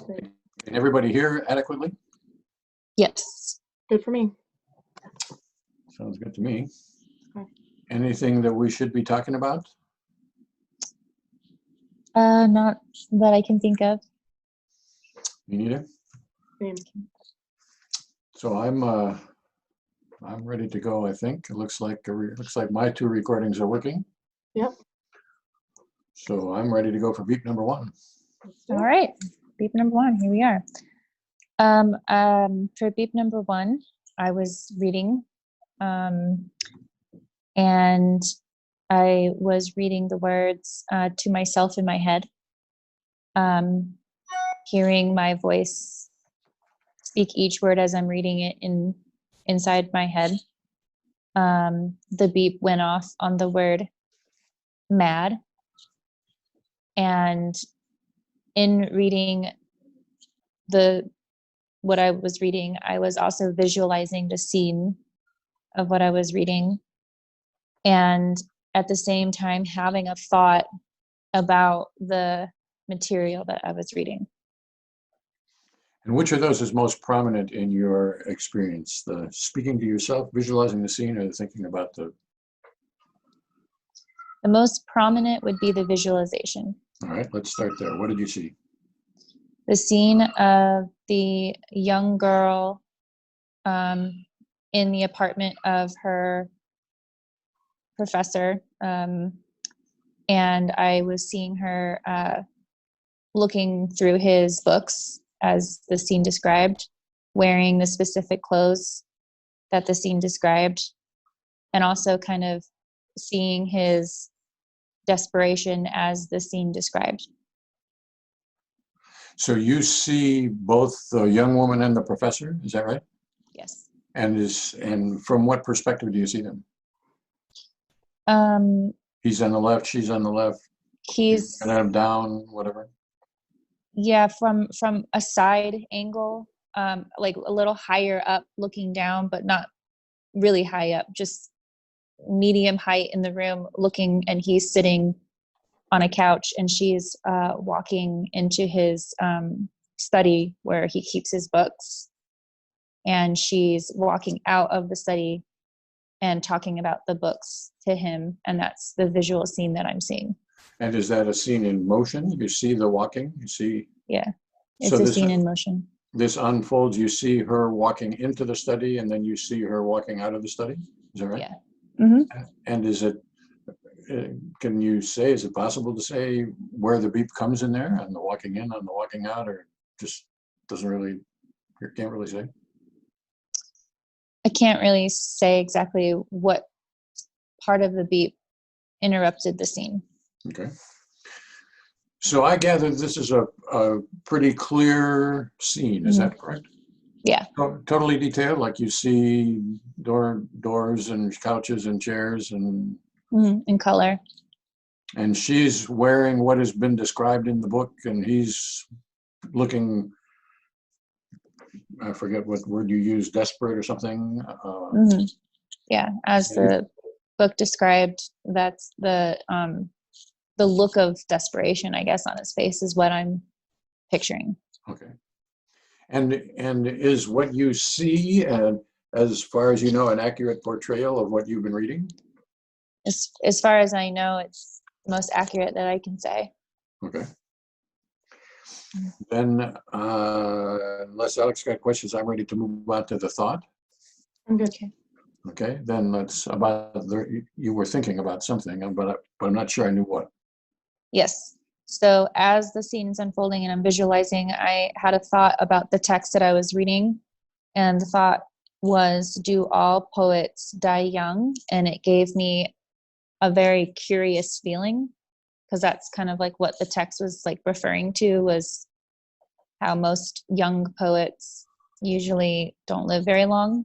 Great. Can everybody hear adequately? Yes. Good for me. Sounds good to me. Okay. Anything that we should be talking about? Not that I can think of. Me neither. Same. So I'm ready to go. I think it looks like my two recordings are working. Yep. So I'm ready to go for beep number one. All right. Beep number one. Here we are. For beep number one, I was reading, and I was reading the words to myself in my head, hearing my voice speak each word as I'm reading it inside my head. The beep went off on the word mad, and in reading what I was reading, I was also visualizing the scene of what I was reading, and at the same time having a thought about the material that I was reading. And which of those is most prominent in your experience? The speaking to yourself, visualizing the scene, or the thinking about the... The most prominent would be the visualization. All right, let's start there. What did you see? The scene of the young girl in the apartment of her professor, and I was seeing her looking through his books, as the scene described, wearing the specific clothes that the scene described, and also kind of seeing his desperation as the scene described. So you see both the young woman and the professor, is that right? Yes. And from what perspective do you see them? He's on the left, she's on the left. He's looking at him down, whatever. Yeah, from a side angle, like a little higher up looking down, but not really high up, just medium height in the room looking, and he's sitting on a couch, and she's walking into his study where he keeps his books, and she's walking out of the study and talking about the books to him, and that's the visual scene that I'm seeing. And is that a scene in motion? You see the walking, you see? Yeah, it's So a scene in motion. This unfolds, you see her walking into the study, and then you see her walking out of the study? Is that right? Yeah. Mm-hmm. And is it, can you say, is it possible to say where the beep comes in there, on the walking in, on the walking out, or just doesn't really, you can't really say? I can't really say exactly what part of the beep interrupted the scene. Okay. So I gather this is a pretty clear scene, is that correct? Yeah. Totally detailed, like you see doors and couches and chairs and... In color. And she's wearing what has been described in the book, and he's looking, I forget what word you use, desperate or something. Yeah, as the book described, that's the look of desperation, I guess, on his face is what I'm picturing. Okay. And is what you see, as far as you know, an accurate portrayal of what you've been reading? As far as I know, it's the most accurate that I can say. Okay. Then, unless Alex got questions, I'm ready to move on to the thought. I'm good. Okay. Okay, then let's you were thinking about something, but I'm not sure I knew what. Yes. So as the scene's unfolding and I'm visualizing, I had a thought about the text that I was reading, and the thought was, do all poets die young? And it gave me a very curious feeling, because that's kind of like what the text was like referring to, was how most young poets usually don't live very long.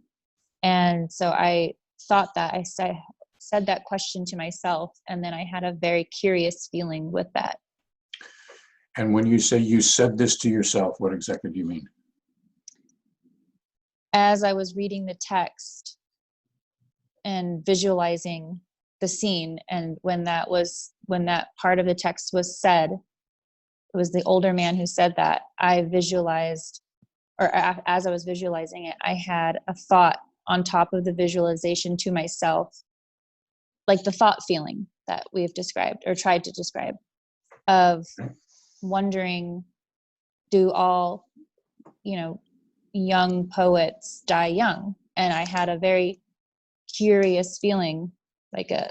And so I thought that I said that question to myself, and then I had a very curious feeling with that. And when you say you said this to yourself, what exactly do you mean? As I was reading the text and visualizing the scene, and when that part of the text was said, it was the older man who said that, I visualized, or as I was visualizing it, I had a thought on top of the visualization to myself, like the thought feeling that we've described or tried to describe, of wondering, do all, young poets die young? And I had a very curious feeling, like a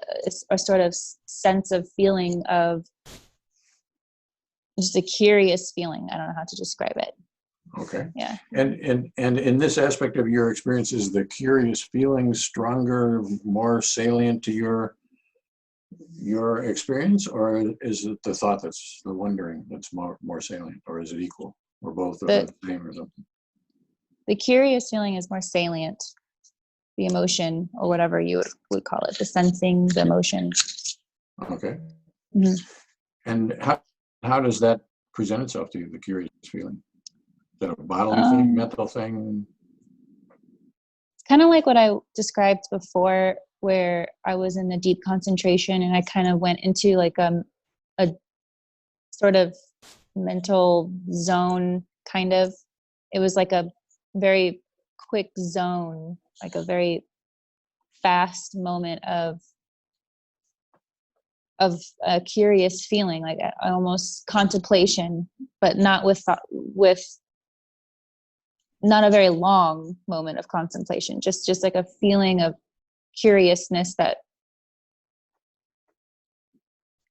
sort of sense of feeling of just a curious feeling. I don't know how to describe it. Okay. Yeah. And in this aspect of your experience, is the curious feeling stronger, more salient to your experience, or is it the thought that's the wondering that's more salient, or is it equal, or both, or the same, or something? The curious feeling is more salient. The emotion, or whatever you would call it, the sensing, the emotion. Okay. Mm-hmm. And how does that present itself to you, the curious feeling? Is that a bodily thing, mental thing? Kind of like what I described before, where I was in the deep concentration and I kind of went into like a sort of mental zone, kind of. It was like a very quick zone, like a very fast moment of a curious feeling, like almost contemplation, but not with not a very long moment of contemplation, just like a feeling of curiousness that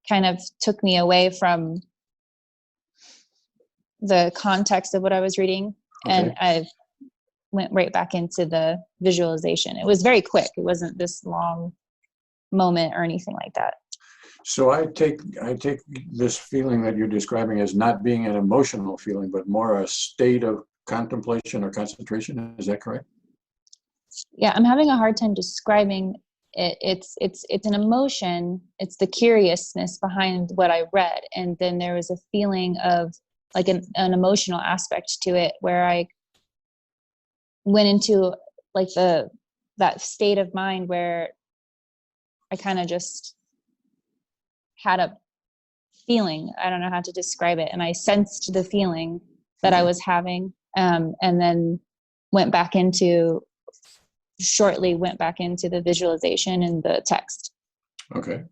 kind of took me away from the context of what I was reading. Okay. And I went right back into the visualization. It was very quick. It wasn't this long moment or anything like that. So I take this feeling that you're describing as not being an emotional feeling, but more a state of contemplation or concentration. Is that correct? Yeah, I'm having a hard time describing it. It's an emotion. It's the curiousness behind what I read, and then there was a feeling of like an emotional aspect to it, where I went into like that state of mind where I kind of just had a feeling. I don't know how to describe it, and I sensed the feeling that I was having, and then shortly went back into the visualization and the text. Okay.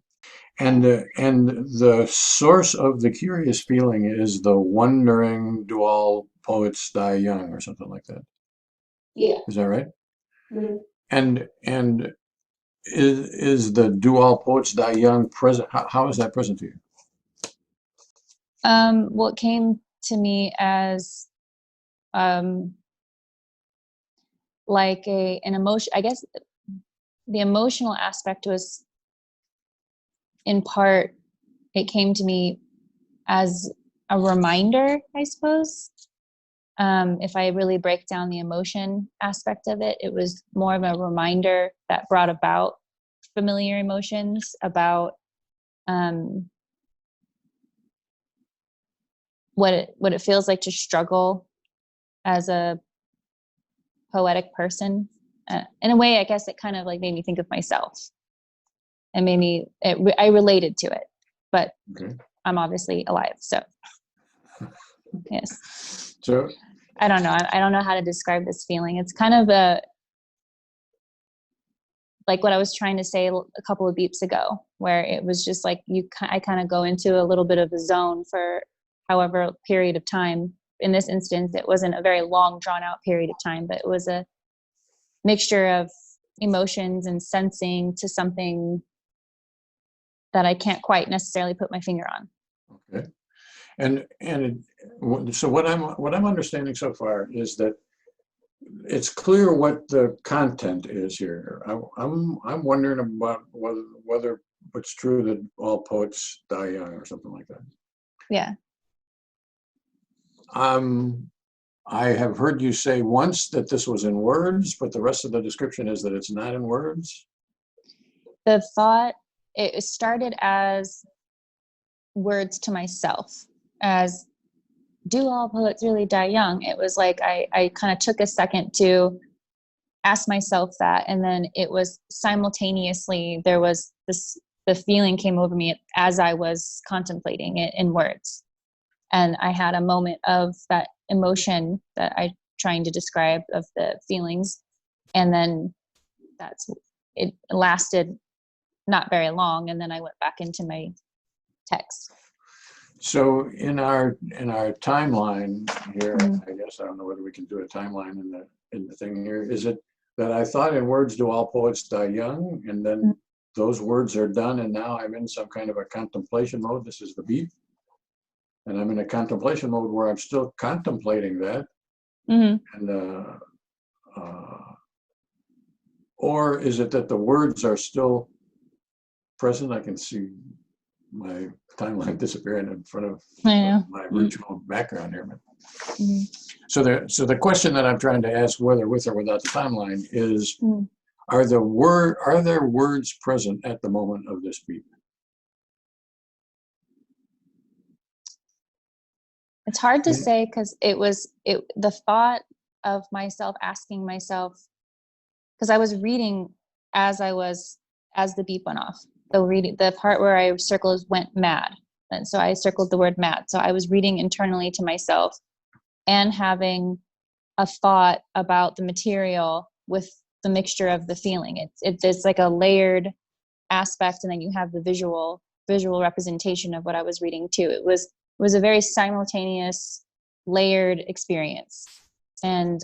And the source of the curious feeling is the wondering, do all poets die young, or something like that? Yeah. Is that right? Mm-hmm. And is the do all poets die young present? How is that present to you? Well, it came to me as like an emotion. I guess the emotional aspect was, in part, it came to me as a reminder, I suppose. If I really break down the emotion aspect of it, it was more of a reminder that brought about familiar emotions about what it feels like to struggle as a poetic person. In a way, I guess it kind of like made me think of myself, and I related to it. But Okay. I'm obviously alive, so yes. So I don't know. I don't know how to describe this feeling. It's kind of like what I was trying to say a couple of beeps ago, where it was just like I kind of go into a little bit of a zone for however period of time. In this instance, it wasn't a very long, drawn out period of time, but it was a mixture of emotions and sensing to something that I can't quite necessarily put my finger on. okay. So what I'm understanding so far is that it's clear what the content is here. I'm wondering about whether it's true that all poets die young or something like that. Yeah. I have heard you say once that this was in words, but the rest of the description is that it's not in words. The thought, it started as words to myself, as do all poets really die young? It was like I kind of took a second to ask myself that, and then it was simultaneously there was the feeling came over me as I was contemplating it in words, And I had a moment of that emotion that I trying to describe, of the feelings. And then it lasted not very long. And then I went back into my text. So in our timeline here, Mhm. I guess, I don't know whether we can do a timeline in the thing here. Is it that I thought in words do all poets die young, and then Mhm. those words are done, and now I'm in some kind of a contemplation mode. This is the beat. And I'm in a contemplation mode where I'm still contemplating that. Mhm. And or is it that the words are still present? I can see my timeline disappearing in front of I know. my virtual background here. Mhm. So the question that I'm trying to ask, whether with or without the timeline, is Mhm. are there words present at the moment of this beat? It's hard to Yeah. say, because the thought of myself asking myself, because I was reading as the beep went off. The part where I circled went mad. And so I circled the word mad. So I was reading internally to myself and having a thought about the material with the mixture of the feeling. It's like a layered aspect, and then you have the visual representation of what I was reading too. It was a very simultaneous, layered experience. And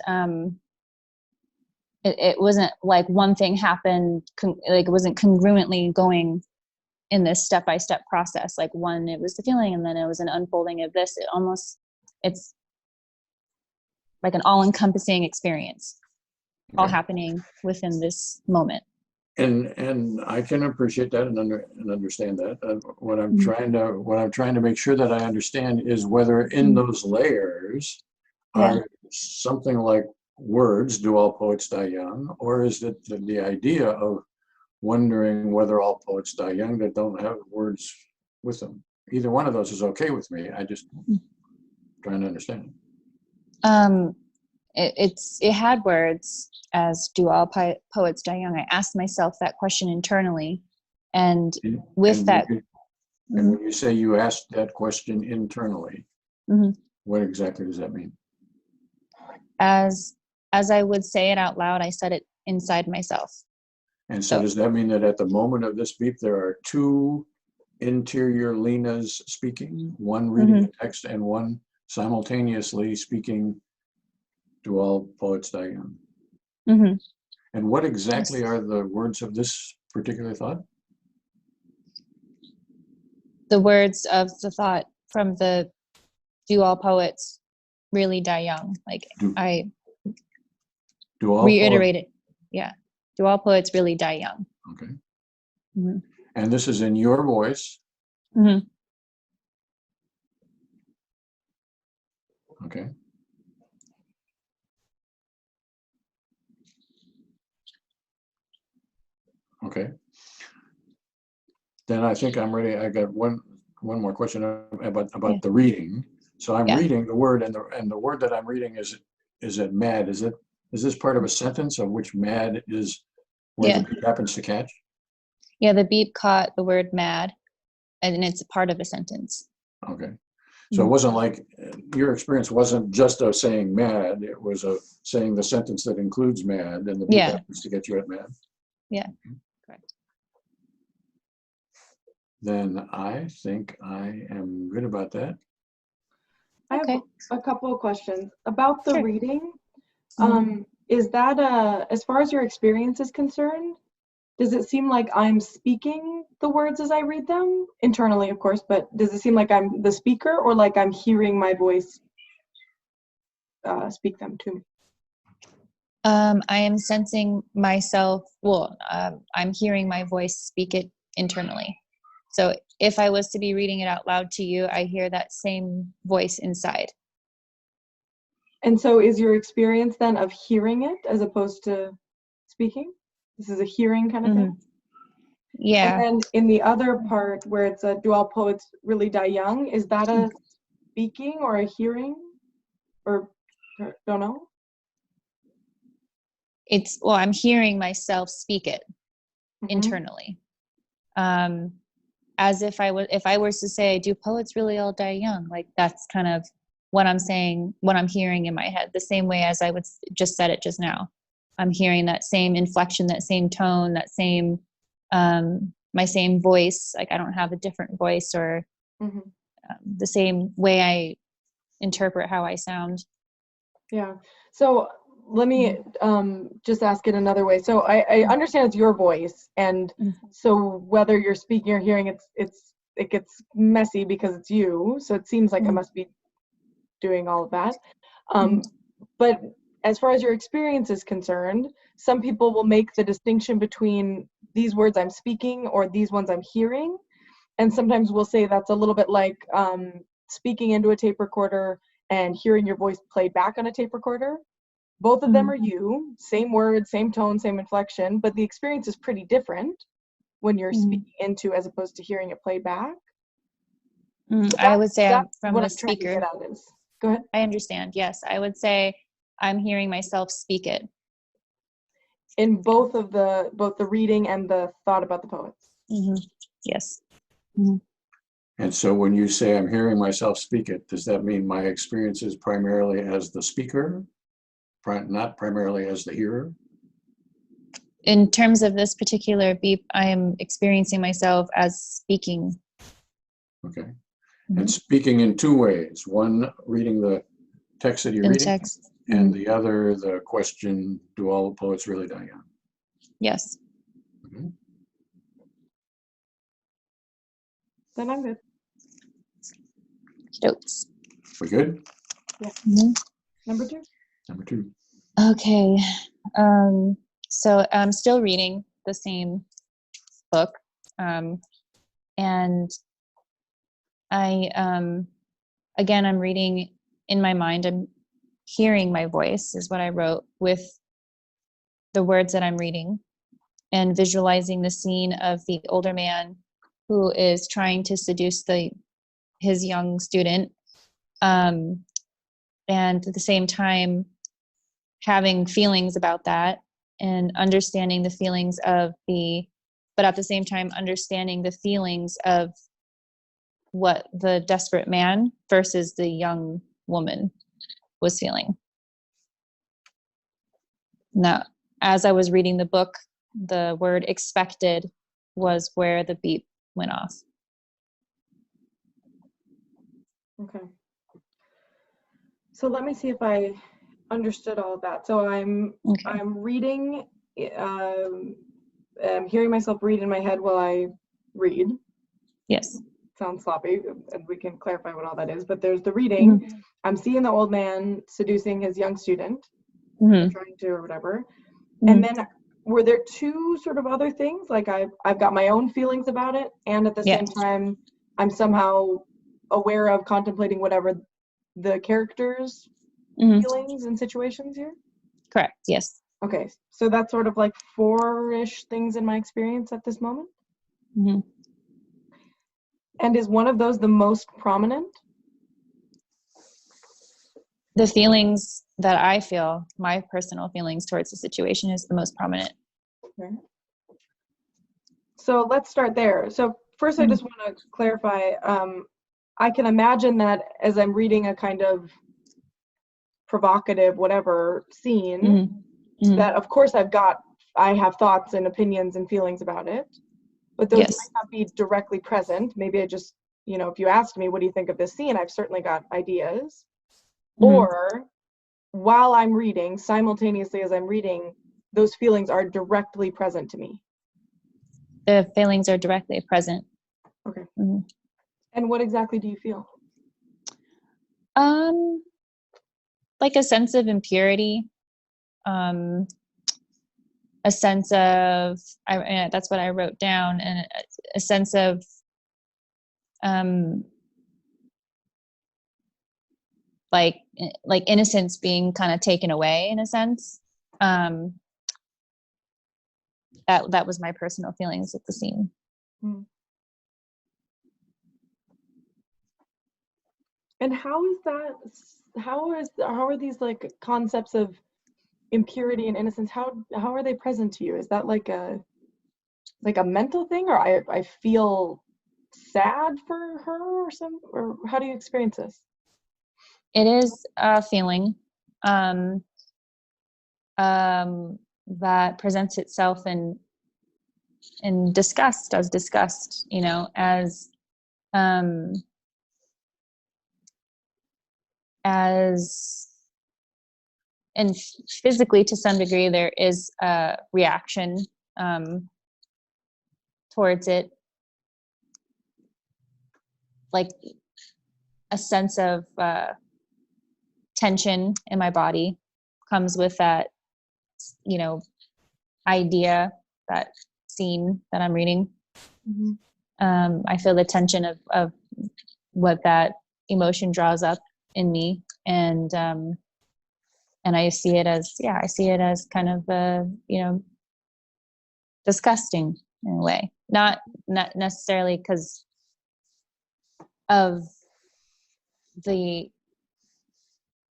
it wasn't like one thing happened, like it wasn't congruently going in this step-by-step process. Like one, it was the feeling, and then it was an unfolding of this. It's like an all-encompassing experience, all Okay. happening within this moment. And I can appreciate that and understand that. What I'm Mhm. trying to make sure that I understand is whether in those layers Yeah. are something like words, do all poets die young, or is it the idea of wondering whether all poets die young that don't have words with them? Either one of those is okay with me. I just trying to understand. It had words as do all poets die young. I asked myself that question internally, and And, with and, that, and when you say you asked that question internally, mhm, what exactly does that mean? as I would say it out loud, I said it inside myself. And so So does that mean that at the moment of this beep, there are two interior Lenas speaking, one reading mhm, the text and one simultaneously speaking to all poets die young? mhm, And what exactly yes. are the words of this particular thought? The words of the thought from the do all poets really die young? Like Do, I do all poets, reiterated, yeah. Do all poets really die young? okay. Mhm. And this is in your voice, Mhm. okay. Okay. Then I think I'm ready. I got one more question Yeah. about the reading. So I'm Yeah. reading the word, and the word that I'm reading is it mad? Is this part of a sentence of which mad is where the Yeah. beat happens to catch? Yeah. The beep caught the word mad, and it's a part of a sentence. Okay. So it Mhm. wasn't like your experience wasn't just of saying mad, it was of saying the sentence that includes mad, and the beat Yeah. happens to get you at mad. Yeah. Correct. Then I think I am good about that. I have Okay. a couple of questions about the Sure. reading. Mhm. Is that as far as your experience is concerned, does it seem like I'm speaking the words as I read them? Internally, of course, but does it seem like I'm the speaker or like I'm hearing my voice speak them to me? I am sensing myself. Well, I'm hearing my voice speak it internally. So if I was to be reading it out loud to you, I hear that same voice inside. And so is your experience then of hearing it as opposed to speaking? This is a hearing kind of thing? Mhm. Yeah. And then in the other part where it's a do all poets really die young, is that a speaking or a hearing? Or don't know? I'm hearing myself speak it Mhm. internally. Um, as if I was to say, do poets really all die young? Like that's kind of what I'm saying, what I'm hearing in my head, the same way as I would just said it just now. I'm hearing that same inflection, that same tone, that same, my same voice. Like I don't have a different voice or the same way I interpret how I sound. Yeah. So let me just ask it another way. So I understand it's your voice, and so whether you're speaking or hearing, it gets messy because it's you. So it seems like I must be doing all of that. But as far as your experience is concerned, some people will make the distinction between these words I'm speaking or these ones I'm hearing. And sometimes we'll say that's a little bit like speaking into a tape recorder and hearing your voice played back on a tape recorder. Both of them are you, same words, same tone, same inflection, but the experience is pretty different when you're speaking into as opposed to hearing it played back. I would say I'm from what the I'm trying to speaker. get at is, go ahead. I understand. Yes, I would say I'm hearing myself speak it. In both the reading and the thought about the poets. Yes. And so when you say I'm hearing myself speak it, does that mean my experience is primarily as the speaker, not primarily as the hearer? In terms of this particular beep, I am experiencing myself as speaking. Okay. And speaking in two ways. One, reading the text that you're In reading, text. and the other, the question, do all the poets really die young? Yes. Then I'm good. Notes. We good? Yeah. Number two. Number two. Okay. So I'm still reading the same book. And I, again, I'm reading in my mind. I'm hearing my voice is what I wrote with the words that I'm reading, and visualizing the scene of the older man who is trying to seduce his young student, and at the same time having feelings about that and understanding the feelings but at the same time understanding the feelings of what the desperate man versus the young woman was feeling. Now, as I was reading the book, the word expected was where the beep went off. Okay. So let me see if I understood all of that. So I'm reading, I'm hearing myself read in my head while I read. Yes. Sounds sloppy, and we can clarify what all that is, but there's the reading. I'm seeing the old man seducing his young student, trying to, or whatever. And then were there two sort of other things? Like I've got my own feelings about it, and at the same time, I'm somehow aware of contemplating whatever the characters' feelings and situations here? Correct, yes. Okay, so that's sort of like 4-ish things in my experience at this moment? And is one of those the most prominent? The feelings that I feel, my personal feelings towards the situation, is the most prominent. Okay. So let's start there. So first, I just want to clarify, I can imagine that as I'm reading a kind of provocative, whatever scene, that of course I have thoughts and opinions and feelings about it, but those might not be directly present. Maybe I just, if you asked me, what do you think of this scene? I've certainly got ideas. Or while I'm reading, simultaneously as I'm reading, those feelings are directly present to me. The feelings are directly present. Okay. And what exactly do you feel? Like a sense of impurity, a sense of, that's what I wrote down, and a sense of like innocence being kind of taken away in a sense. That was my personal feelings at the scene. And how are these like concepts of impurity and innocence, how are they present to you? Is that like a mental thing, or I feel sad for her or how do you experience this? It is a feeling that presents itself in disgust, as disgust, you know, as and physically to some degree there is a reaction towards it, like a sense of tension in my body comes with that, you know, idea, that scene that I'm reading. Mm-hmm. I feel the tension of what that emotion draws up in me, and I see it as, I see it as kind of you know, disgusting in a way, not necessarily because of the,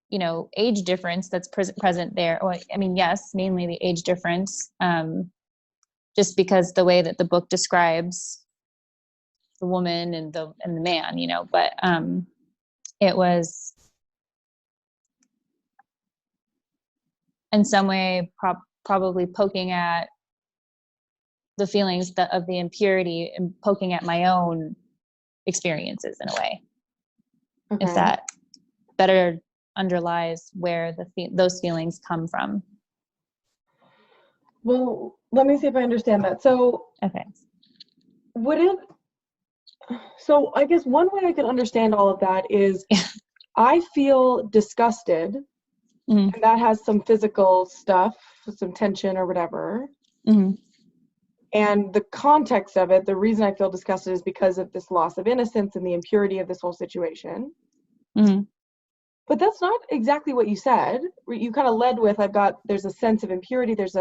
you know, age difference that's present there. Or, I mean, yes, mainly the age difference, just because the way that the book describes the woman and the man, you know, but it was in some way probably poking at the feelings of the impurity and poking at my own experiences in a way. Okay. If that better underlies where those feelings come from. Well, let me see if I understand that. So Okay. So I guess one way I could understand all of that is I feel disgusted, Mm-hmm. and that has some physical stuff, some tension or whatever. Mm-hmm. And the context of it, the reason I feel disgusted is because of this loss of innocence and the impurity of this whole situation. Mm-hmm. But that's not exactly what you said. You kind of led with, there's a sense of impurity, there's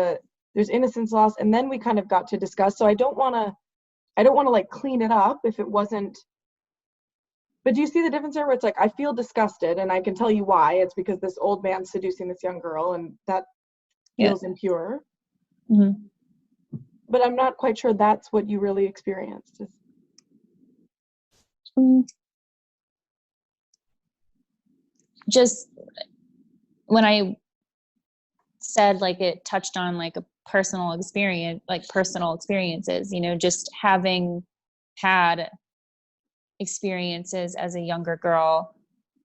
innocence loss, and then we kind of got to discuss. So I don't want to like clean it up if it wasn't. But do you see the difference there where it's like, I feel disgusted and I can tell you why. It's because this old man's seducing this young girl and that feels impure. Mm-hmm. But I'm not quite sure that's what you really experienced. Just when I said like it touched on like a personal experience, like personal experiences, you know, just having had experiences as a younger girl,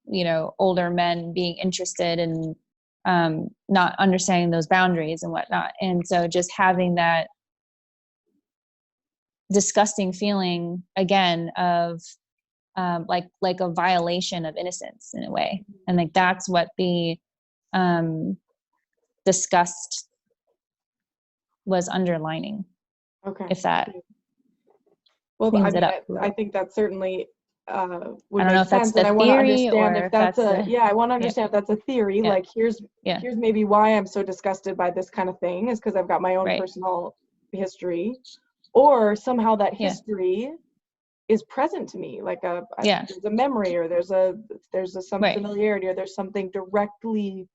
you know, older men being interested in not understanding those boundaries and whatnot. And so just having that disgusting feeling again of like a violation of innocence in a way. And like that's what the disgust was underlining. Okay. If that well, I cleans mean, it up. I think that certainly would I don't make know if that's sense, the and I want to theory understand or if that's I want to understand if that's a theory. Yeah. Like here's maybe why I'm so disgusted by this kind of thing is because I've got my own Right. personal history, or somehow that history is present to me, like there's a memory, or there's some familiarity, or there's something directly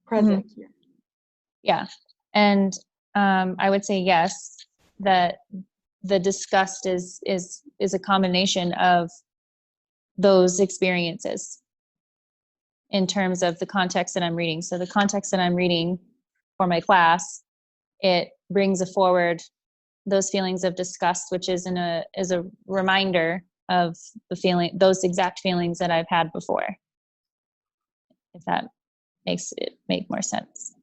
present here. Yeah. And I would say yes, that the disgust is a combination of those experiences in terms of the context that I'm reading. So the context that I'm reading for my class, it brings forward those feelings of disgust, which is a reminder of those exact feelings that I've had before. If that makes it make more sense.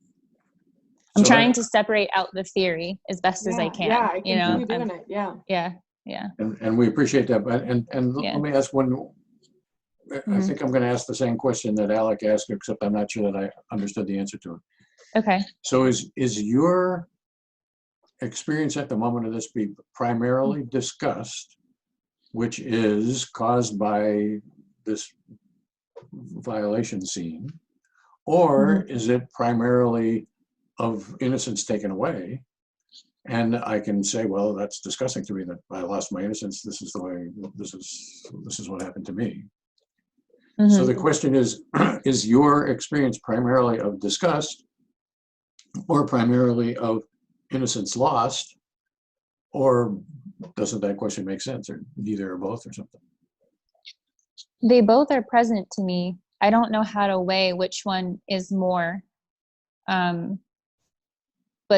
I'm trying to separate out the theory as best as I can. Yeah, I can see you doing it. Yeah. Yeah. And we appreciate that. But let me ask one. I think I'm going to ask the same question that Alec asked, except I'm not sure that I understood the answer to it. Okay. So is your experience at the moment of this be primarily disgust, which is caused by this violation scene, or is it primarily of innocence taken away? And I can say, well, that's disgusting to me that I lost my innocence. This is what happened to me. So the question is your experience primarily of disgust or primarily of innocence lost, or doesn't that question make sense, or neither or both or something? They both are present to me. I don't know how to weigh which one is more. But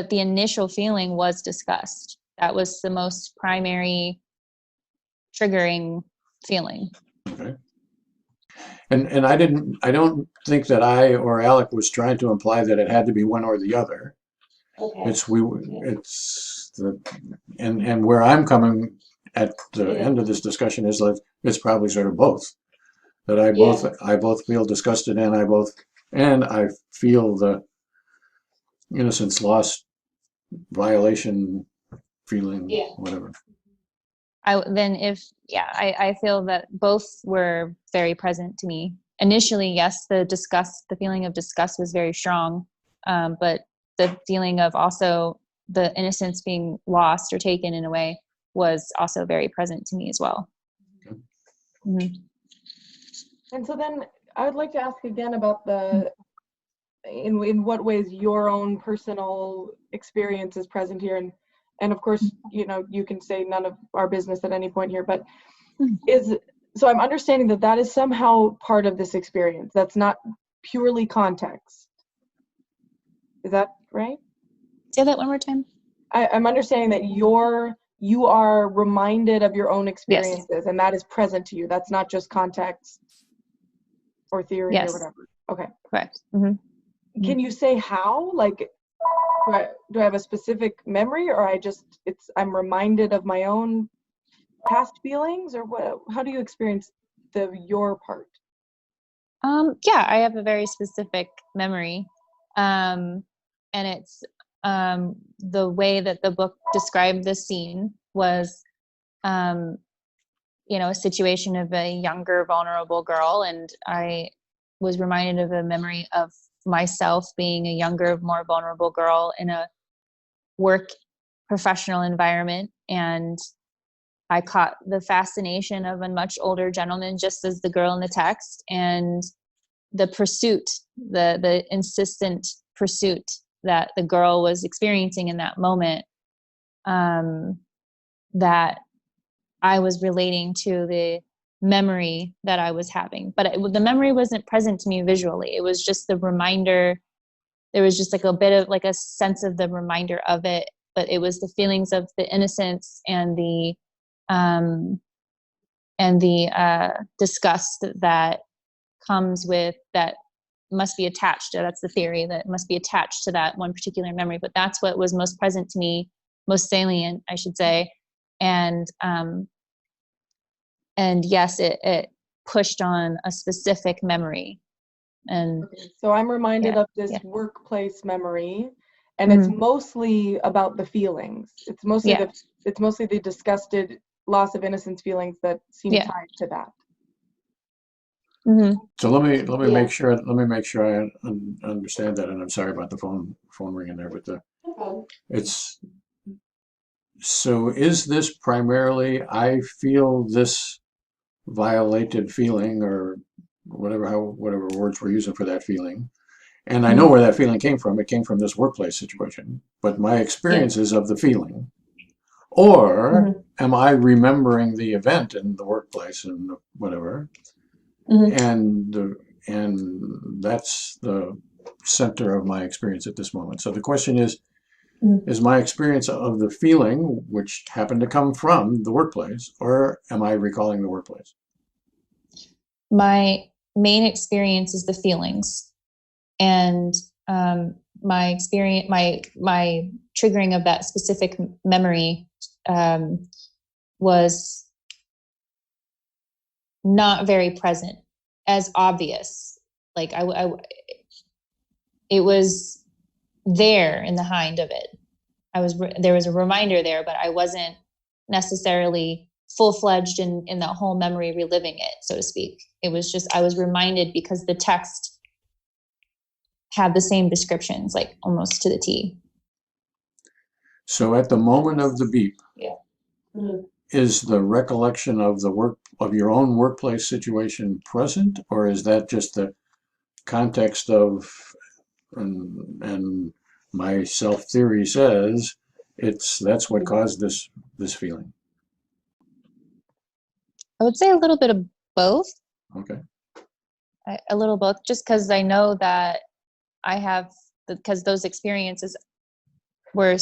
the initial feeling was disgust. That was the most primary triggering feeling. Okay. And I don't think that I or Alec was trying to imply that it had to be one or the other. Okay. And where I'm coming at the end of this discussion is that it's probably sort of both. That I both feel disgusted, and I feel the innocence lost, violation feeling, whatever. I feel that both were very present to me. Initially, yes, the feeling of disgust was very strong, but the feeling of also the innocence being lost or taken in a way was also very present to me as well. Okay. Mm-hmm. And so then I would like to ask again about in what ways your own personal experience is present here. And of course, you can say none of our business at any point here, but so I'm understanding that is somehow part of this experience. That's not purely context. Is that right? Say that one more time. I'm understanding that you are reminded of your own experiences, yes, and that is present to you. That's not just context or theory, yes, or whatever. Okay. Correct. Mm-hmm. Can you say how? Like, do I have a specific memory, or I'm reminded of my own past feelings, or what? How do you experience your part? Yeah, I have a very specific memory, and it's the way that the book described the scene was, a situation of a younger, vulnerable girl, and I was reminded of a memory of myself being a younger, more vulnerable girl in a work professional environment, and I caught the fascination of a much older gentleman, just as the girl in the text, and the pursuit, the insistent pursuit that the girl was experiencing in that moment, that I was relating to the memory that I was having. But the memory wasn't present to me visually. It was just the reminder. There was just like a bit of like a sense of the reminder of it, but it was the feelings of the innocence and the disgust that comes with that must be attached to, that's the theory, that must be attached to that one particular memory. But that's what was most present to me, most salient, I should say. And yes, it pushed on a specific memory. And so I'm reminded of this workplace memory, and it's mostly about the feelings. It's mostly the disgusted, loss of innocence feelings that seem tied to that. Mm-hmm. So let me make sure I understand that, and I'm sorry about the phone ringing there, but so is this primarily I feel this violated feeling, or whatever words we're using for that feeling, and I know where that feeling came from. It came from this workplace situation, but my experience is of the feeling, or am I remembering the event in the workplace and whatever? And that's the center of my experience at this moment. So the question is my experience of the feeling, which happened to come from the workplace, or am I recalling the workplace? My main experience is the feelings, and my experience, my triggering of that specific memory was not very present, as obvious. Like it was there in the hind of it. There was a reminder there, but I wasn't necessarily full-fledged in that whole memory, reliving it, so to speak. It was just, I was reminded because the text had the same descriptions, like almost to the T. So at the moment of the beep, is the recollection of your own workplace situation present, or is that just the context of, and my self theory says that's what caused this feeling? I would say a little bit of both. Okay. A little both, just because I know that I have, because those experiences were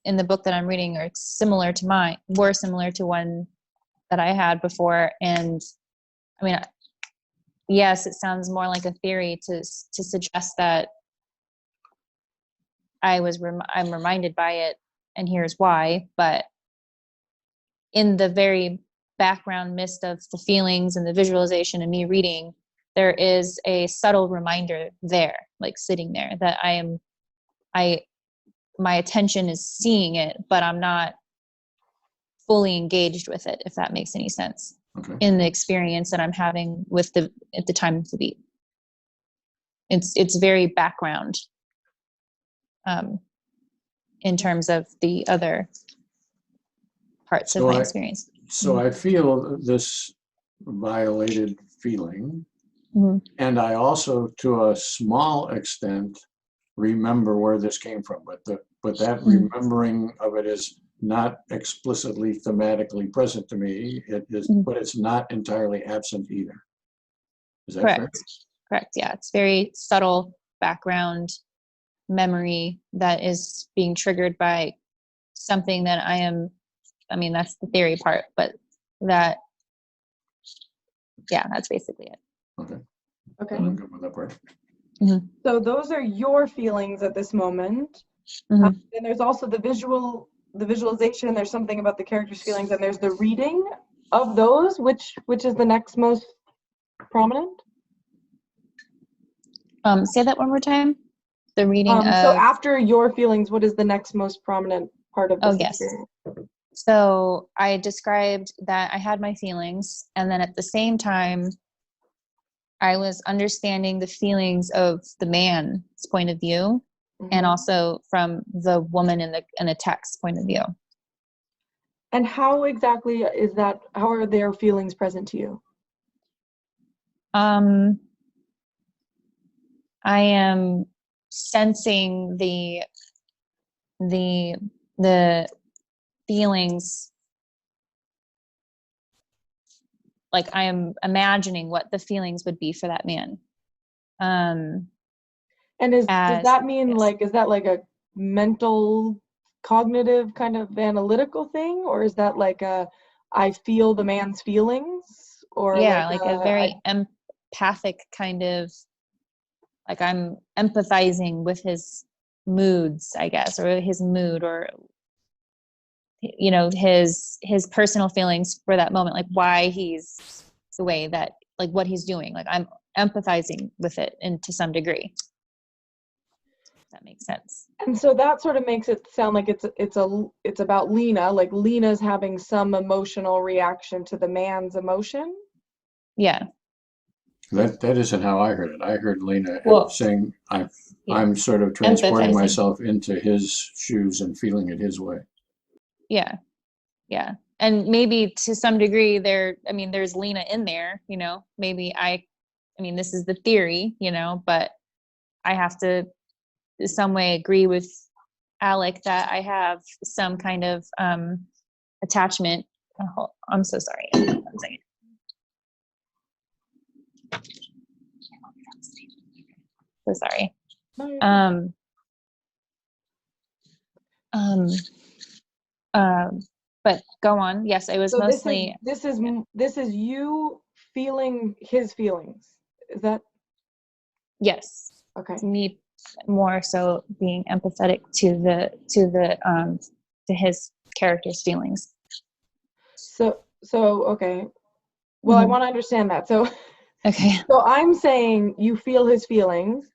in the book that I'm reading are similar to mine, were similar to one that I had before. And I mean, yes, it sounds more like a theory to suggest that I'm reminded by it, and here's why. But in the very background mist of the feelings and the visualization and me reading, there is a subtle reminder there, like sitting there, that my attention is seeing it, but I'm not fully engaged with it, if that makes any sense. Okay. In the experience that I'm having with at the time of the beat. It's very background in terms of the other parts of my experience. So I feel this violated feeling, and I also, to a small extent, remember where this came from. But that remembering of it is not explicitly thematically present to me. It is, but it's not entirely absent either. Is that correct? Correct. Yeah, it's very subtle background memory that is being triggered by something that I mean, that's the theory part, but that's basically it. Okay. Okay. I'm good with that part. So those are your feelings at this moment. And there's also the visualization. There's something about the character's feelings, and there's the reading of those. Which is the next most prominent? Say that one more time. The reading of. So after your feelings, what is the next most prominent part of this experience? So I described that I had my feelings, and then at the same time, I was understanding the feelings of the man's point of view, and also from the woman in the text point of view. And how exactly is that? How are their feelings present to you? I am sensing the feelings, like I am imagining what the feelings would be for that man. And does that mean is that like a mental, cognitive kind of analytical thing, or is that like I feel the man's feelings, or like a very empathic kind of, like I'm empathizing with his moods, I guess, or his mood, or his personal feelings for that moment, like why he's the way that, like what he's doing, like I'm empathizing with it, and to some degree. If that makes sense. And so that sort of makes it sound like it's about Lena, like Lena's having some emotional reaction to the man's emotion. Yeah. That isn't how I heard it. I heard Lena saying, I'm sort of transporting myself into his shoes and feeling it his way. Yeah. And maybe to some degree there's Lena in there, maybe this is the theory, but I have to in some way agree with Alec that I have some kind of attachment. Oh, I'm so sorry. 1 second. So sorry. But go on. Yes, it was so mostly. This is you feeling his feelings. Is that? Yes. Okay. It's me more so being empathetic to his character's feelings. So okay. Well, I want to understand that. So okay. So I'm saying you feel his feelings.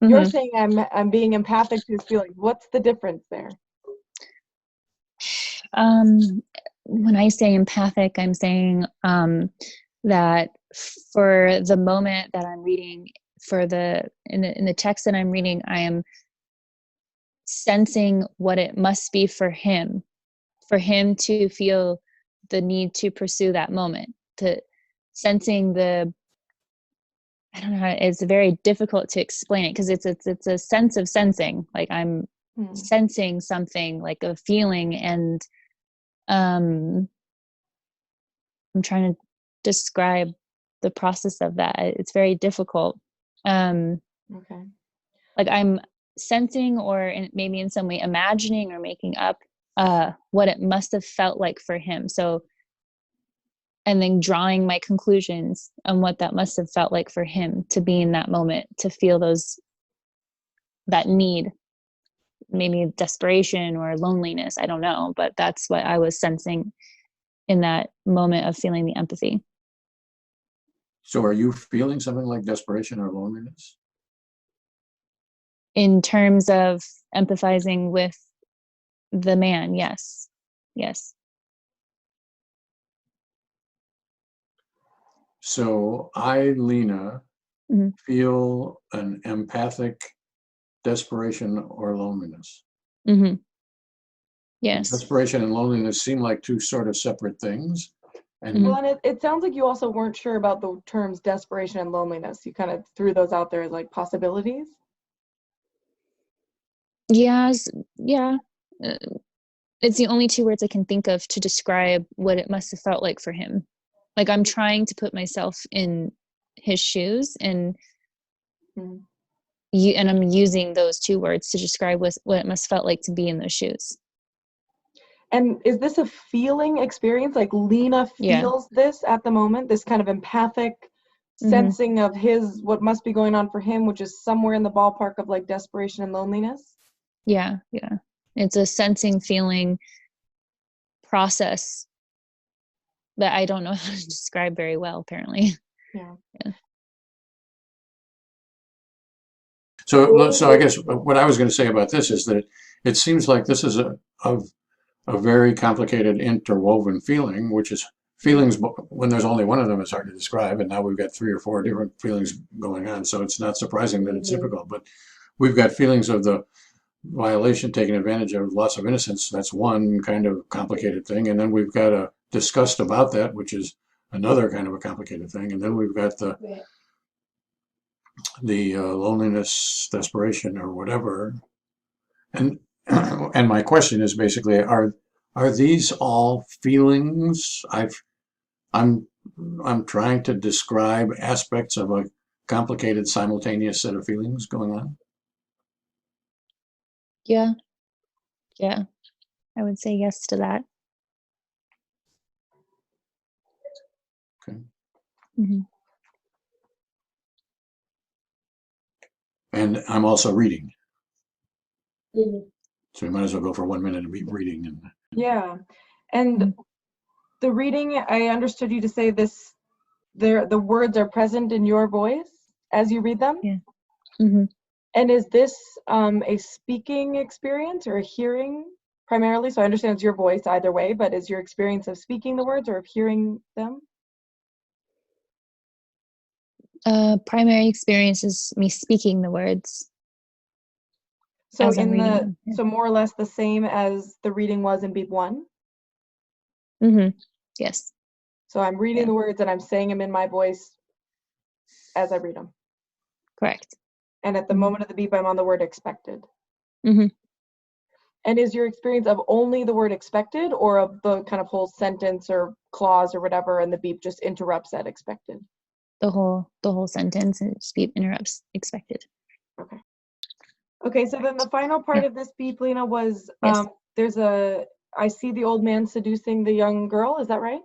You're saying I'm being empathic to his feelings. What's the difference there? When I say empathic, I'm saying that for the moment that I'm reading, in the text that I'm reading, I am sensing what it must be for him to feel the need to pursue that moment, to sensing I don't know how, it's very difficult to explain it, because it's a sense of sensing, like I'm sensing something, like a feeling, and I'm trying to describe the process of that. It's very difficult. Okay. Like I'm sensing, or maybe in some way imagining or making up what it must have felt like for him. So, and then drawing my conclusions on what that must have felt like for him to be in that moment, to feel that need, maybe desperation or loneliness. I don't know, but that's what I was sensing in that moment of feeling the empathy. So are you feeling something like desperation or loneliness? In terms of empathizing with the man, yes. Yes. So I, Lena, Mhm. feel an empathic desperation or loneliness. Mm-hmm. Yes. Desperation and loneliness seem like two sort of separate things. And Mhm. Well, and it sounds like you also weren't sure about the terms desperation and loneliness. You kind of threw those out there as like possibilities. Yes. Yeah. Uh, It's the only two words I can think of to describe what it must have felt like for him. Like I'm trying to put myself in his shoes, and Mhm. and I'm using those two words to describe what it must have felt like to be in those shoes. And is this a feeling experience? Like Lena Yeah. feels this at the moment, this kind of empathic Mm-hmm. sensing of what must be going on for him, which is somewhere in the ballpark of like desperation and loneliness? Yeah. Yeah. It's a sensing, feeling process that I don't know how to describe very well, apparently. Yeah. so I guess what I was going to say about this is that it seems like this is a very complicated interwoven feeling, which is feelings when there's only one of them is hard to describe. And now we've got 3 or 4 different feelings going on. So it's not surprising that it's difficult, but we've got feelings of the violation, taking advantage of, loss of innocence. That's one kind of complicated thing. And then we've got a disgust about that, which is another kind of a complicated thing. And then we've got the loneliness, desperation, or whatever. And and my question is basically, are these all feelings? I'm I'm trying to describe aspects of a complicated simultaneous set of feelings going on. Yeah. Yeah. I would say yes to that. Okay. Mm-hmm. And I'm also reading. So we might as well go for 1 minute and be reading. And Yeah. And the reading, I understood you to say this, the words are present in your voice as you read them. Yeah. Mm-hmm. And is this a speaking experience or a hearing primarily? So I understand it's your voice either way, but is your experience of speaking the words or of hearing them? Primary experience is me speaking the words So as I'm reading them. Yeah. so more or less the same as the reading was in beep 1. Mm-hmm. Yes. So I'm reading Yeah. the words and I'm saying them in my voice as I read them. Correct. And at the moment of the beep, I'm on the word expected. Mm-hmm. And is your experience of only the word expected or of the kind of whole sentence or clause or whatever, and the beep just interrupts at expected? The whole sentence and speed interrupts expected. Okay. Okay, so then the final part Yeah. of this beep, Lena, was Yes. I see the old man seducing the young girl. Is that right?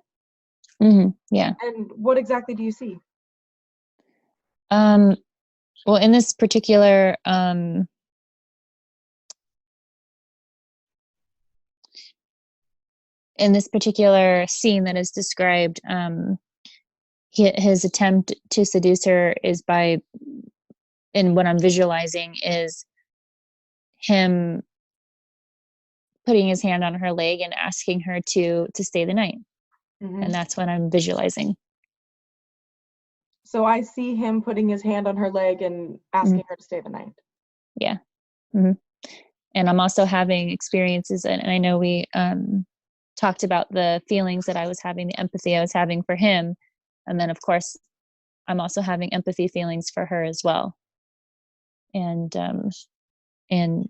Mm-hmm. Yeah. And what exactly do you see? Well, in this particular scene that is described, his attempt to seduce her is by, and what I'm visualizing is him putting his hand on her leg and asking her to stay the night. Mhm. And that's what I'm visualizing. So I see him putting his hand on her leg and asking her to stay the night. Yeah. Mm-hmm. And I'm also having experiences, and I know we talked about the feelings that I was having, the empathy I was having for him. And then, of course, I'm also having empathy feelings for her as well. And in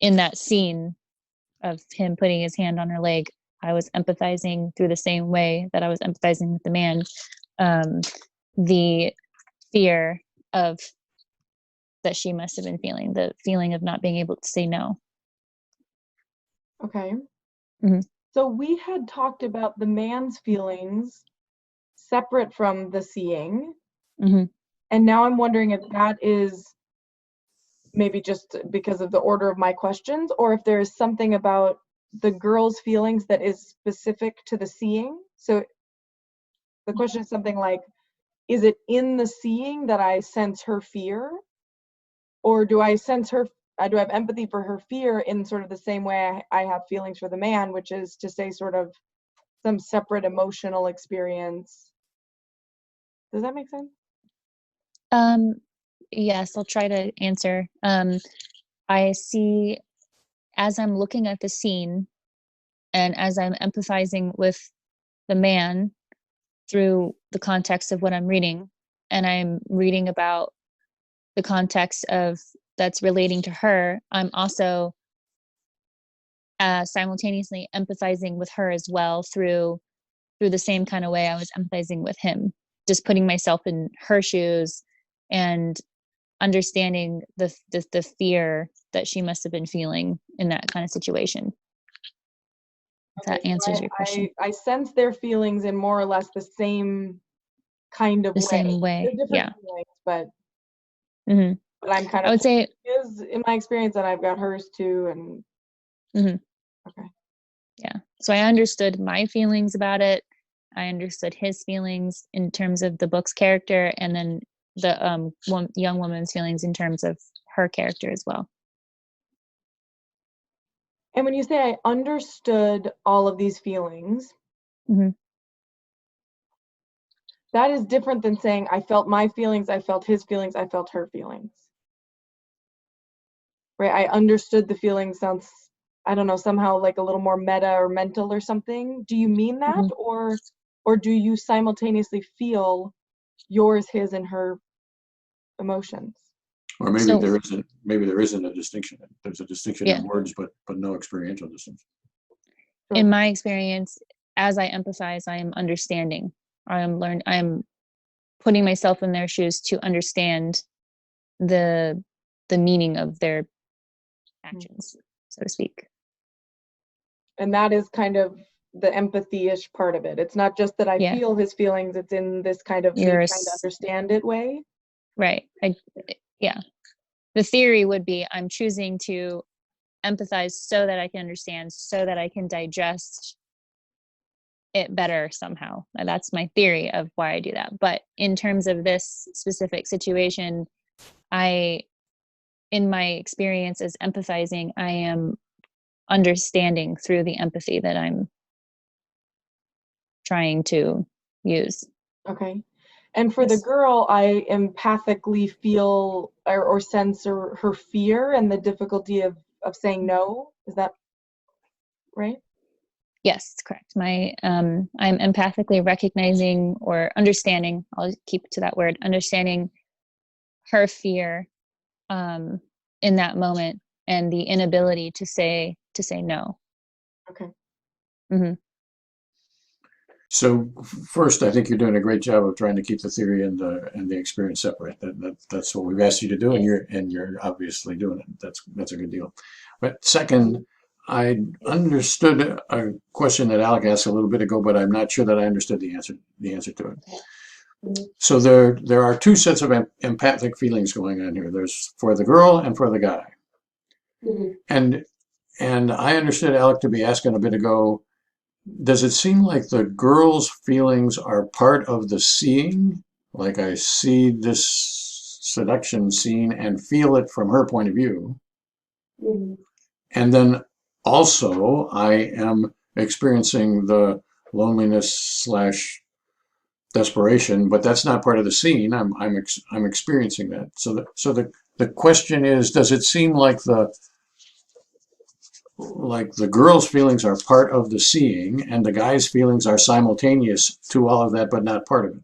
that scene of him putting his hand on her leg, I was empathizing through the same way that I was empathizing with the man. The fear of that she must have been feeling, the feeling of not being able to say no. Okay. Mhm. So we had talked about the man's feelings separate from the seeing. Hmm. And now I'm wondering if that is maybe just because of the order of my questions, or if there's something about the girl's feelings that is specific to the seeing. So the question is something like, is it in the seeing that I sense her fear? Or do I sense her, do I have empathy for her fear in sort of the same way I have feelings for the man, which is to say sort of some separate emotional experience? Does that make sense? Yes, I'll try to answer. I see, as I'm looking at the scene and as I'm empathizing with the man through the context of what I'm reading, and I'm reading about the context of that's relating to her, I'm also simultaneously empathizing with her as well through the same kind of way I was empathizing with him, just putting myself in her shoes and understanding the fear that she must have been feeling in that kind of situation. If Okay, that so answers your question. I sense their feelings in more or less the same kind of The way. same They're way, different yeah. feelings, but Hmm. I'm kind I of would say, is in my experience, and I've got hers too. And hmm, okay, yeah. So I understood my feelings about it. I understood his feelings in terms of the book's character, and then the young woman's feelings in terms of her character as well. and when you say I understood all of these feelings, Hmm. that is different than saying I felt my feelings, I felt his feelings, I felt her feelings. Right? I understood the feeling sounds, I don't know, somehow like a little more meta or mental or something. Do you mean that, Hmm. or do you simultaneously feel yours, his, and her emotions? Or maybe So there isn't a distinction. There's a distinction yeah, in words, but no experiential distinction. Sure. in my experience, as I empathize, I am understanding. I'm putting myself in their shoes to understand the the meaning of their actions, so to speak. And that is kind of the empathy-ish part of it. It's not just that I Yeah, feel his feelings, it's in this kind of me you're trying to understand it way. right. Yeah. The theory would be I'm choosing to empathize so that I can understand, so that I can digest it better somehow. And that's my theory of why I do that. But in terms of this specific situation, I, in my experience as empathizing, I am understanding through the empathy that I'm trying to use. Okay. And for the Yes. girl, I empathically feel or sense her fear and the difficulty of saying no. Is that right? Yes, correct. I'm empathically recognizing or understanding, I'll keep to that word, understanding her fear um, in that moment and the inability to say no. Okay. Hmm. So first, I think you're doing a great job of trying to keep the theory and the experience separate. That's what we've asked you to do, and you're obviously doing it. That's a good deal. But second, I understood a question that Alec asked a little bit ago, but I'm not sure that I understood the answer to it. So there are two sets of empathic feelings going on here. There's for the girl and for the guy. Mhm. And and I understood Alec to be asking a bit ago, does it seem like the girl's feelings are part of the seeing? Like I see this seduction scene and feel it from her point of view. Mhm. And then also I am experiencing the loneliness slash desperation, but that's not part of the scene. I'm experiencing that. So the question is, does it seem like the girl's feelings are part of the seeing and the guy's feelings are simultaneous to all of that but not part of it?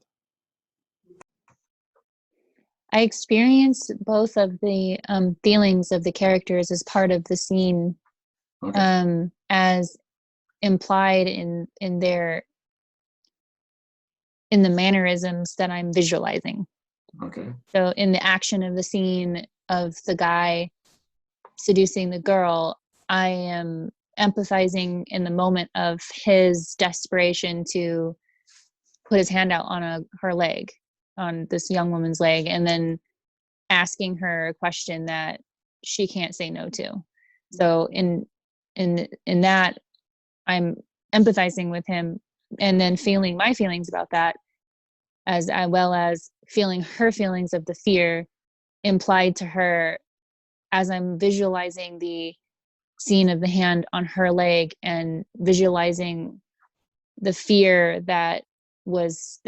I experienced both of the feelings of the characters as part of the scene, Okay. as implied in the mannerisms that I'm visualizing. Okay. So in the action of the scene of the guy seducing the girl, I am empathizing in the moment of his desperation to put his hand out on her leg, on this young woman's leg, and then asking her a question that she can't say no to. So in that, I'm empathizing with him and then feeling my feelings about that, as well as feeling her feelings of the fear implied to her as I'm visualizing the scene of the hand on her leg and visualizing the fear that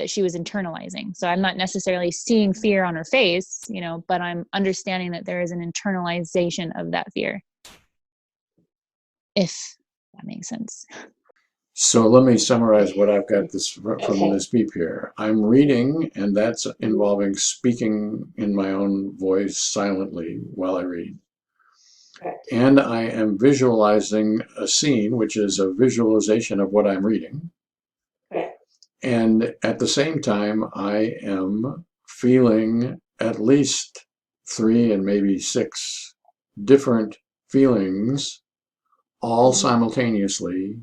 she was internalizing. So I'm not necessarily seeing fear on her face, but I'm understanding that there is an internalization of that fear, if that makes sense. So let me summarize what I've got from this beep here. I'm reading, and that's involving speaking in my own voice silently while I read. And I am visualizing a scene, which is a visualization of what I'm reading. And at the same time, I am feeling at least 3 and maybe 6 different feelings all simultaneously,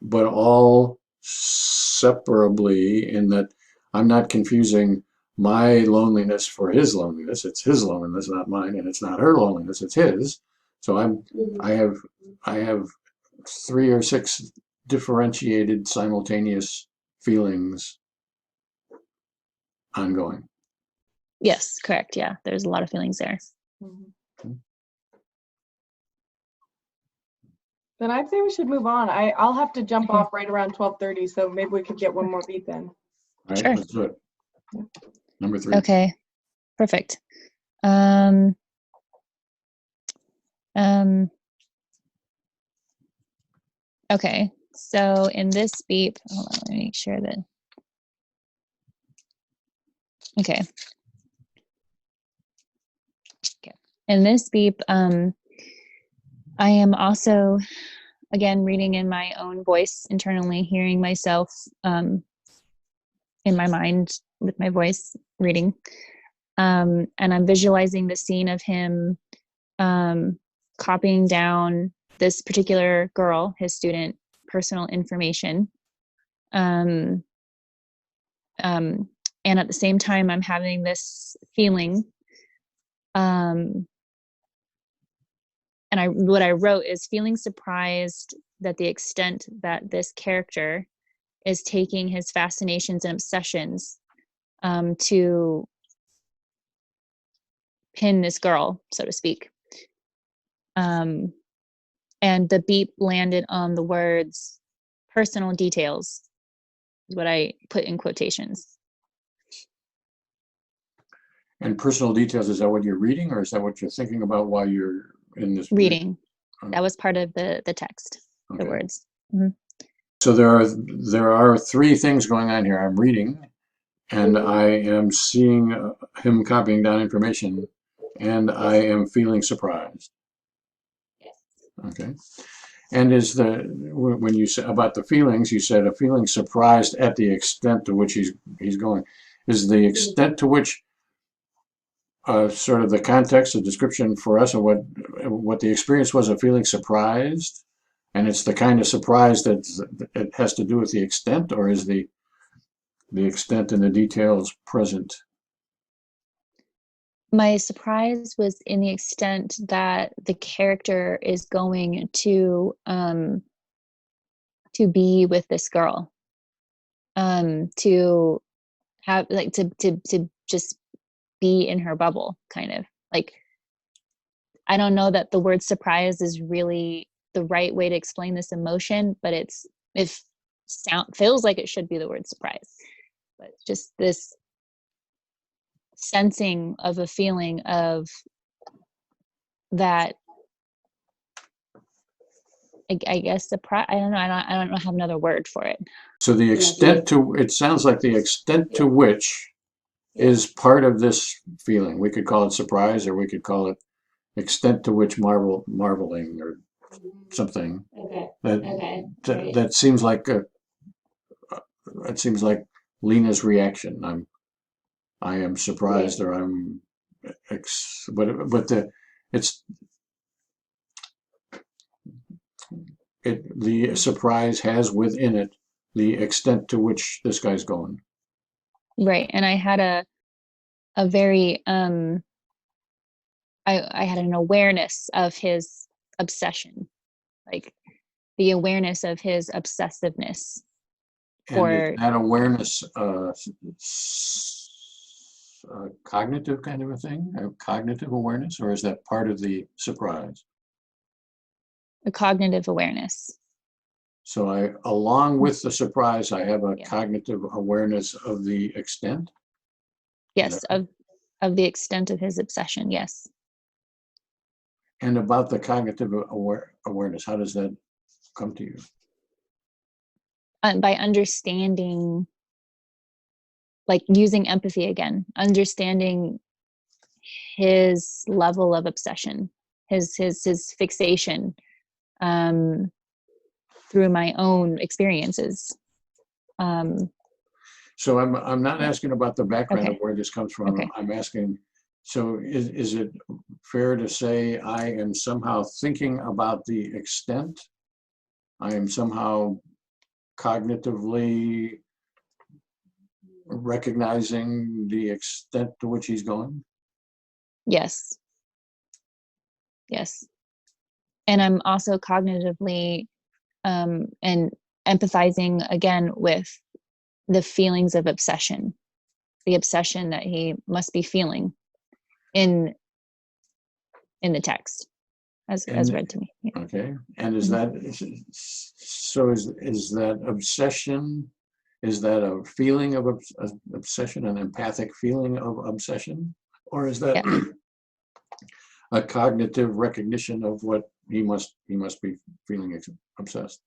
but all separably, in that I'm not confusing my loneliness for his loneliness. It's his loneliness, not mine, and it's not her loneliness, it's his. So I have 3 or 6 differentiated simultaneous feelings ongoing. Yes, correct. Yeah, there's a lot of feelings there. Then I'd say we should move on. I'll have to jump off right around 12:30, so maybe we could get one more beat in. All right, Sure. let's do it. Number 3. Okay, perfect. Okay, so in this beep, hold on, let me make sure that. Okay. In this beep, I am also, again, reading in my own voice internally, hearing myself in my mind with my voice reading. And I'm visualizing the scene of him copying down this particular girl, his student, personal information. And at the same time, I'm having this feeling. And what I wrote is feeling surprised that the extent that this character is taking his fascinations and obsessions to pin this girl, so to speak. And the beep landed on the words personal details, is what I put in quotations. And personal details, is that what you're reading, or is that what you're thinking about while you're in this reading? Okay. That was part of the text, Okay. the words. Mm-hmm. So there are 3 things going on here. I'm reading, and I am seeing him copying down information, and I am feeling surprised. Okay. And when you say about the feelings, you said a feeling surprised at the extent to which he's going. Is the extent to which sort of the context, the description for us of what the experience was of feeling surprised, and it's the kind of surprise that it has to do with the extent, or is the extent and the details present? My surprise was in the extent that the character is going to be with this girl, to have to just be in her bubble, kind of. Like, I don't know that the word surprise is really the right way to explain this emotion, but it feels like it should be the word surprise. But just this sensing of a feeling of that, I guess, surprise. I don't know. I don't have another word for it. So the extent to, it sounds like the extent to which is part of this feeling. We could call it surprise, or we could call it extent to which marveling or something. That Okay. that, that seems like that seems like Lena's reaction. I am surprised, or I'm but it's the surprise has within it the extent to which this guy's going. Right. And I had a very I had an awareness of his obsession, like the awareness of his obsessiveness And is for that awareness cognitive kind of a thing, a cognitive awareness, or is that part of the surprise? a cognitive awareness. So along with the surprise, I have a Yeah. cognitive awareness of the extent. Yes, that of the extent of his obsession. Yes. And about the cognitive awareness, how does that come to you? By understanding, like using empathy again, understanding his level of obsession, his fixation, through my own experiences. So I'm not asking about the background of Okay. where this comes from. Okay. I'm asking, so is it fair to say I am somehow thinking about the extent? I am somehow cognitively recognizing the extent to which he's going? Yes. Yes. And I'm also cognitively and empathizing again with the feelings of obsession, the obsession that he must be feeling in the text as read to me. Yeah. Okay. And is Mhm. that, so is that obsession, is that a feeling of obsession, an empathic feeling of obsession? Or is that Yeah. a cognitive recognition of what he must be feeling obsessed?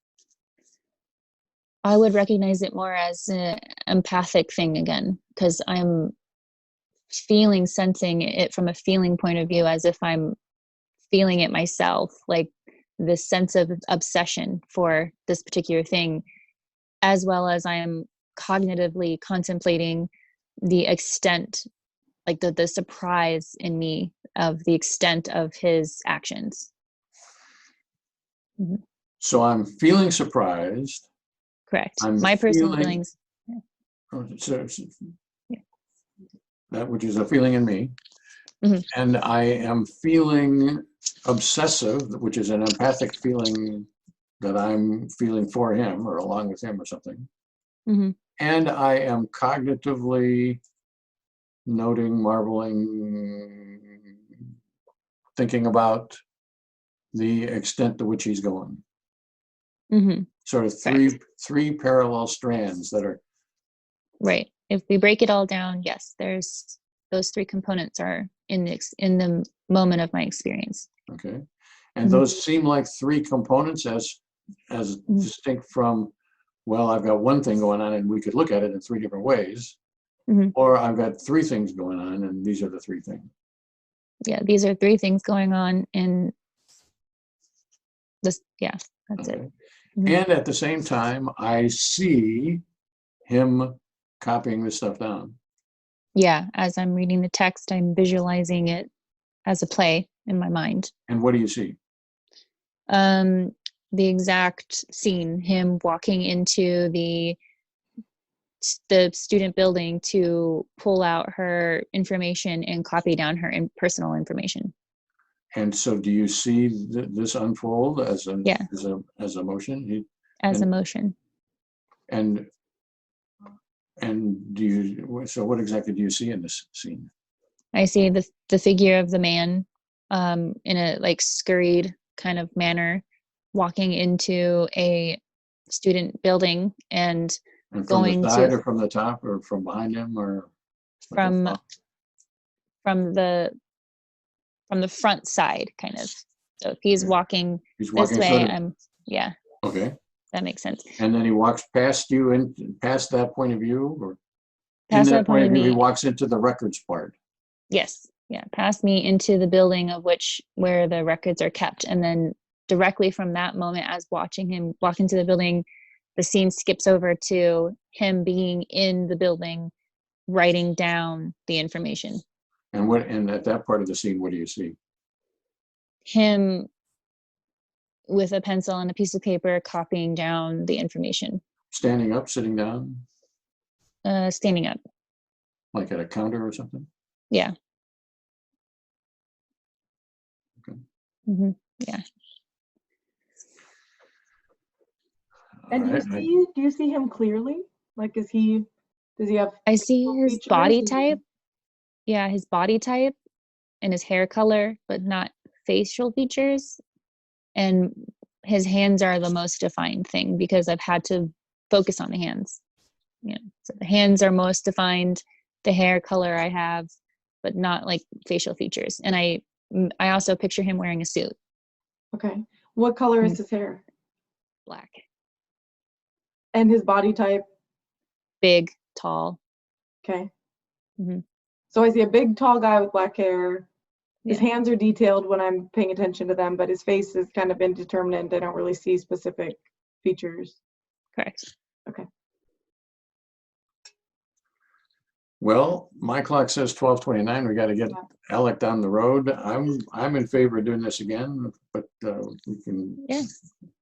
I would recognize it more as an empathic thing again, because I'm sensing it from a feeling point of view, as if I'm feeling it myself, like this sense of obsession for this particular thing, as well as I am cognitively contemplating the extent, like the surprise in me of the extent of his actions. Mhm. So I'm feeling surprised. Correct. I'm My personal feeling, feelings. so Yeah. that which is a feeling in me. Mhm. And I am feeling obsessive, which is an empathic feeling that I'm feeling for him or along with him or something. Mhm. And I am cognitively noting, marveling, thinking about the extent to which he's going. Mhm. Sort of Correct. three parallel strands that are, Right. If we break it all down, yes, there's those three components are in the moment of my experience. okay. And Mhm. those seem like three components as Mhm. distinct from, well, I've got one thing going on and we could look at it in three different ways, Mhm. or I've got three things going on and these are the three things. Yeah, these are three things going on in this. Yeah, that's Okay. it. Mhm. And at the same time, I see him copying this stuff down. Yeah, as I'm reading the text, I'm visualizing it as a play in my mind. And what do you see? Um, the exact scene, him walking into the student building to pull out her information and copy down her personal information. And so do you see this unfold as Yeah, as a motion? as and, a motion. and do you, so what exactly do you see in this scene? I see the figure of the man in a like scurried kind of manner walking into a student building and And from the going side to or from the top or from behind him or like a from front? from the from the front side kind of. So if he's Okay. walking He's this walking way, sort of, yeah, okay. that makes sense. And then he walks past you and past that point of view, or in Past that that point point of of view, he me, walks into the records part. yes, yeah, past me into the building of which where the records are kept, and then directly from that moment, as watching him walk into the building, the scene skips over to him being in the building, writing down the information. And at that part of the scene, what do you see? Him with a pencil and a piece of paper copying down the information. Standing up, sitting down, Standing up. like at a counter or something? Yeah. Okay. Mm-hmm. Yeah. And do you see him clearly? Like, does he have I see his features? body type. Yeah, his body type and his hair color, but not facial features. And his hands are the most defined thing because I've had to focus on the hands. Yeah, so the hands are most defined, the hair color I have, but not like facial features. And I also picture him wearing a suit. Okay. What color is his hair? Black. And his body type? Big, tall. Okay. Mm-hmm. So I see a big, tall guy with black hair. His Yeah. hands are detailed when I'm paying attention to them, but his face is kind of indeterminate. I don't really see specific features. Correct. Okay. Well, my clock says 12:29. We got to get Alec down the road. I'm in favor of doing this again, but we can. Yeah.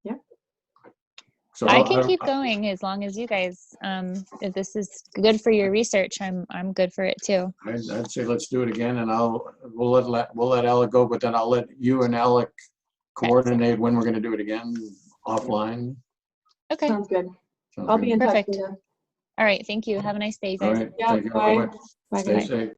Yeah. So I can keep going as long as you guys. If this is good for your research, I'm good for it too. I'd say let's do it again, and we'll let Alec go, but then I'll let you and Alec coordinate when we're going to do it again offline. Okay. Sounds good. Sounds I'll good. be in touch Perfect. with you. All right. Thank you. Have a nice day, All guys. right. Yeah, Thank you. bye. Bye-bye. Bye, Stay guys. safe.